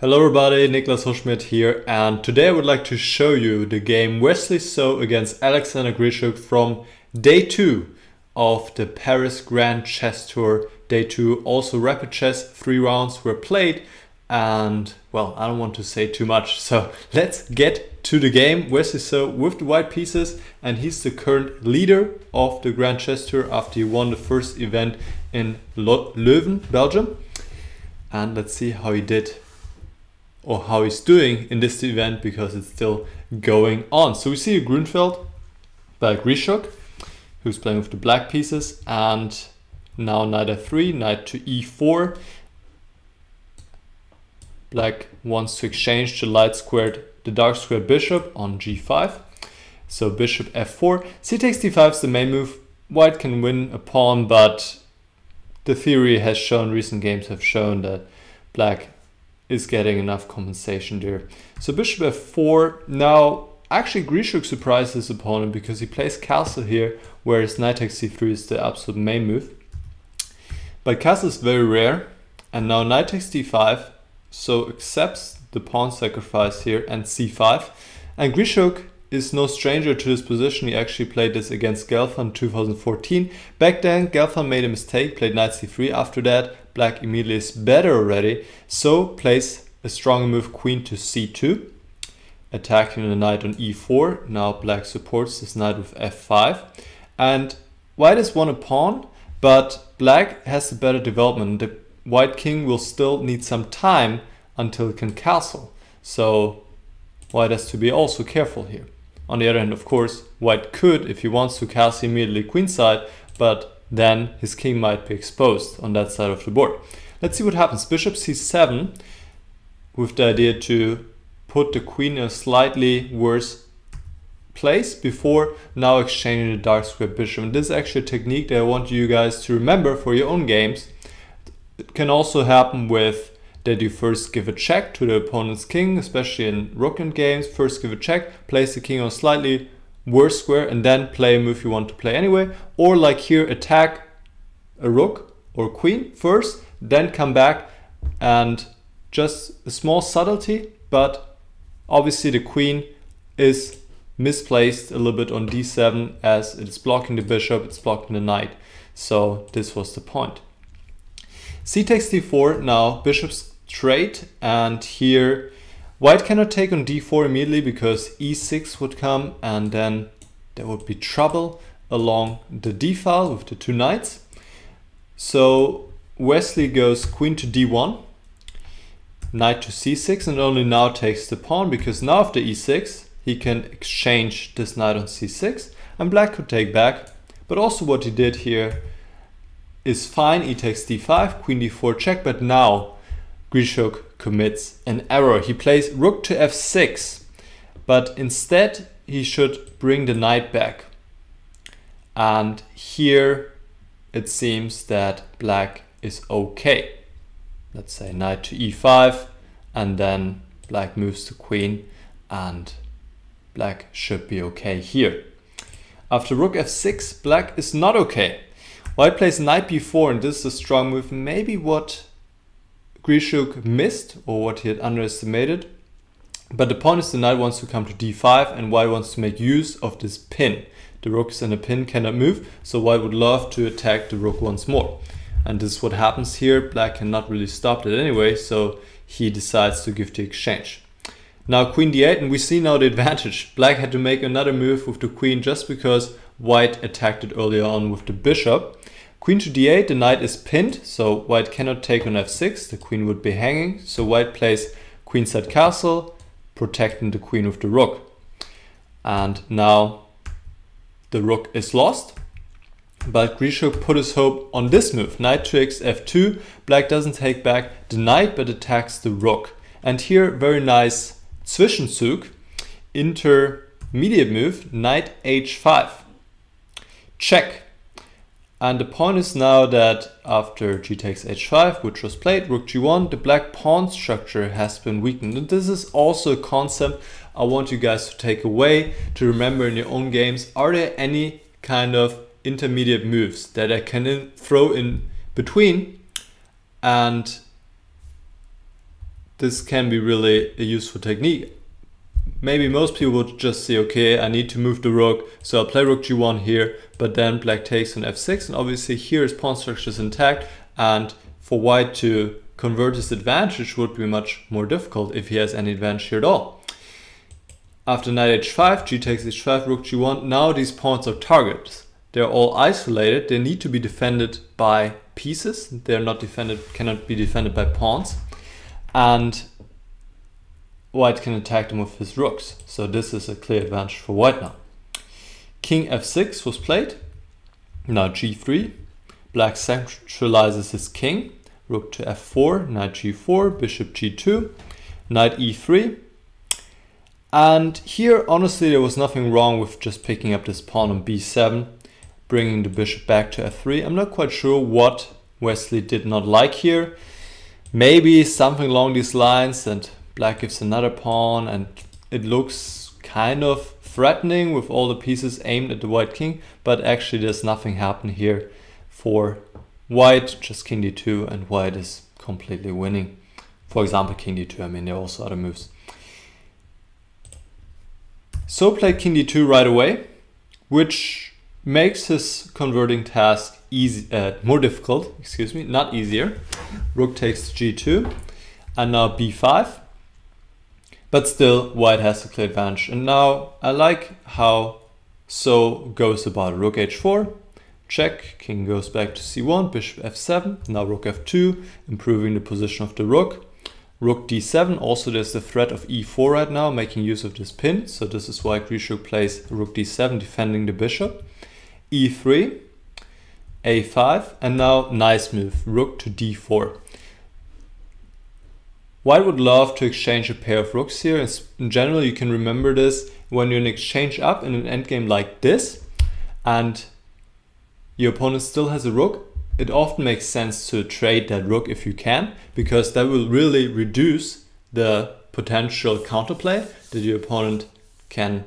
Hello everybody, Niklas Hoschmidt here, and today I would like to show you the game Wesley So against Alexander Grischuk from day 2 of the Paris Grand Chess Tour. Day 2, also rapid chess, 3 rounds were played, and well, I don't want to say too much, so let's get to the game. Wesley So with the white pieces, and he's the current leader of the Grand Chess Tour after he won the first event in Leuven, Belgium. And let's see how he did, or how he's doing in this event, because it's still going on. So we see a Gruenfeld by Grischuk, who's playing with the black pieces, and now knight f3, knight to e4. Black wants to exchange the light squared, the dark squared bishop on g5. So bishop f4. C takes d5 is the main move. White can win a pawn, but the theory has shown, recent games have shown, that black is getting enough compensation there. So bishop f4. Now actually Grischuk surprised his opponent because he plays castle here, whereas knight takes c3 is the absolute main move. But castle is very rare, and now knight takes d5, so accepts the pawn sacrifice here, and c5. And Grischuk is no stranger to this position. He actually played this against Gelfand in 2014. Back then Gelfand made a mistake, played knight c3. After that black immediately is better already, so plays a stronger move, queen to c2, attacking the knight on e4. Now black supports this knight with f5, and white has won a pawn, but black has the better development. The white king will still need some time until it can castle, so white has to be also careful here. On the other hand, of course, white could, if he wants to, castle immediately queenside, but then his king might be exposed on that side of the board. Let's see what happens. Bishop c7, with the idea to put the queen in a slightly worse place before now exchanging the dark square bishop. And this is actually a technique that I want you guys to remember for your own games. It can also happen with that you first give a check to the opponent's king, especially in rook end games. First give a check, place the king on a slightly worse square, and then play a move you want to play anyway. Or like here, attack a rook or queen first, then come back, and just a small subtlety, but obviously the queen is misplaced a little bit on d7, as it's blocking the bishop, it's blocking the knight. So this was the point. C takes d4, now bishop's straight, and here white cannot take on d4 immediately because e6 would come, and then there would be trouble along the d file with the two knights. So Wesley goes queen to d1, knight to c6, and only now takes the pawn, because now after e6 he can exchange this knight on c6, and black could take back. But also what he did here is fine. E takes d5, queen d4 check, but now Grischuk commits an error. He plays rook to f6, but instead he should bring the knight back. And here it seems that black is okay. Let's say knight to e5, and then black moves the queen, and black should be okay here. After rook f6, black is not okay. White plays knight b4, and this is a strong move, maybe what Grischuk missed or what he had underestimated. But the point is the knight wants to come to d5, and white wants to make use of this pin. The rooks and the pin cannot move, so white would love to attack the rook once more. And this is what happens here. Black cannot really stop it anyway, so he decides to give the exchange. Now queen d8, and we see now the advantage. Black had to make another move with the queen just because white attacked it earlier on with the bishop. Queen to d8, the knight is pinned, so white cannot take on f6, the queen would be hanging, so white plays queenside castle, protecting the queen with the rook. And now the rook is lost, but Grischuk put his hope on this move, knight takes f2. Black doesn't take back the knight, but attacks the rook. And here, very nice Zwischenzug, intermediate move, knight h5, check. And the point is now that after g takes h5, which was played, rook g1, the black pawn structure has been weakened. And this is also a concept I want you guys to take away, to remember in your own games. Are there any kind of intermediate moves that I can throw in between and this can be really a useful technique. Maybe most people would just say, okay, I need to move the rook, so I'll play rook g1 here, but then black takes on f6, and obviously here his pawn structure is intact, and for white to convert his advantage would be much more difficult if he has any advantage here at all. After knight h5, g takes h5, rook g1, now these pawns are targets. They're all isolated, they need to be defended by pieces, they're not defended, cannot be defended by pawns, and white can attack them with his rooks. So this is a clear advantage for white now. King f6 was played. Now g3. Black centralizes his king. Rook to f4, knight g4, bishop g2, knight e3. And here, honestly, there was nothing wrong with just picking up this pawn on b7, bringing the bishop back to f3. I'm not quite sure what Wesley did not like here. Maybe something along these lines, and black gives another pawn, and it looks kind of threatening with all the pieces aimed at the white king, but actually there's nothing happened here for white, just king d2, and white is completely winning. For example, king d2, I mean, there are also other moves. So played king d2 right away, which makes his converting task more difficult, excuse me, not easier. Rook takes g2, and now b5. But still, white has the clear advantage. And now I like how So goes about it. Rook h4, check, king goes back to c1, bishop f7, now rook f2, improving the position of the rook. Rook d7, also there's the threat of e4 right now, making use of this pin. So this is why Grischuk plays rook d7, defending the bishop. e3, a5, and now nice move, rook to d4. White would love to exchange a pair of rooks here. In general, you can remember this when you're in exchange up in an endgame like this and your opponent still has a rook. It often makes sense to trade that rook if you can, because that will really reduce the potential counterplay that your opponent can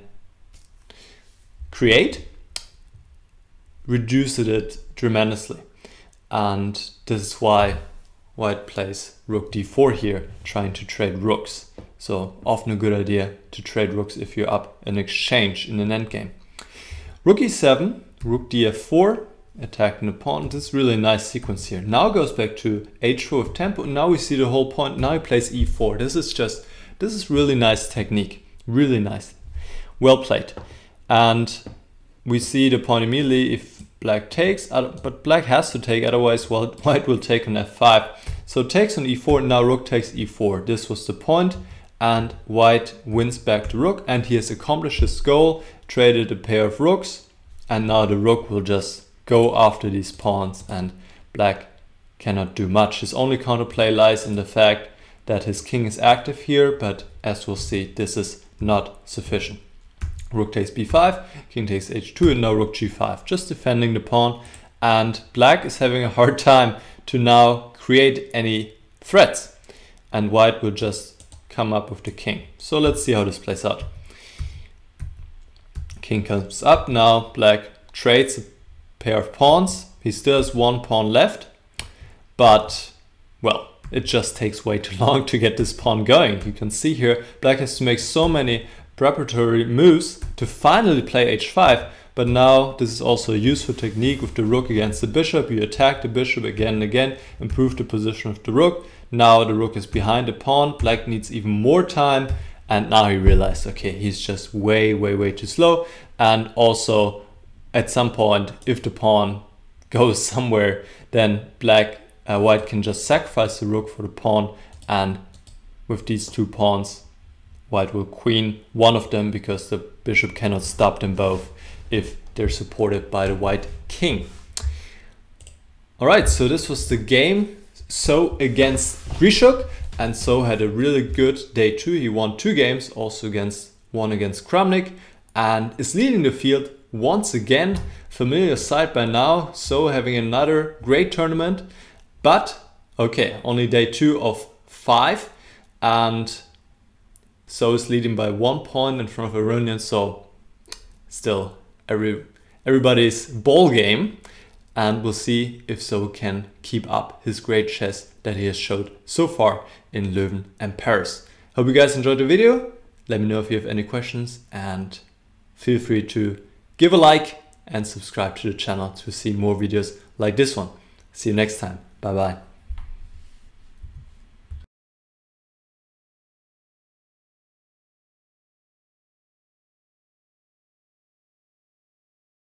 create, reduce it tremendously. And this is why white plays rook d4 here, trying to trade rooks. So often a good idea to trade rooks if you're up in exchange in an endgame. Rook e7, rook df4, attacking the pawn. This is really a nice sequence here. Now goes back to h4 with tempo. Now we see the whole point. Now he plays e4. This is really nice technique. Really nice. Well played. And we see the point immediately if black takes, but black has to take, otherwise white will take on f5. So takes on e4, now rook takes e4. This was the point, and white wins back the rook, and he has accomplished his goal, traded a pair of rooks, and now the rook will just go after these pawns, and black cannot do much. His only counterplay lies in the fact that his king is active here, but as we'll see, this is not sufficient. Rook takes b5, king takes h2, and now rook g5, just defending the pawn, and black is having a hard time to now create any threats, and white will just come up with the king. So let's see how this plays out. King comes up, now black trades a pair of pawns. He still has one pawn left, but well, it just takes way too long to get this pawn going. You can see here black has to make so many preparatory moves to finally play h5, but now this is also a useful technique with the rook against the bishop. You attack the bishop again and again, improve the position of the rook. Now the rook is behind the pawn, black needs even more time, and now he realized, okay, he's just way too slow. And also at some point, if the pawn goes somewhere, then white can just sacrifice the rook for the pawn, and with these two pawns white will queen one of them, because the bishop cannot stop them both if they're supported by the white king. Alright, so this was the game. So against Grischuk, and So had a really good day 2. He won 2 games, also one against Kramnik, and is leading the field once again. Familiar sight by now, So having another great tournament, but okay, only day 2 of 5, and So is leading by 1 point in front of Aronian. So still everybody's ball game. and we'll see if So can keep up his great chess that he has showed so far in Leuven and Paris. Hope you guys enjoyed the video. Let me know if you have any questions, and feel free to give a like and subscribe to the channel to see more videos like this one. See you next time. Bye bye.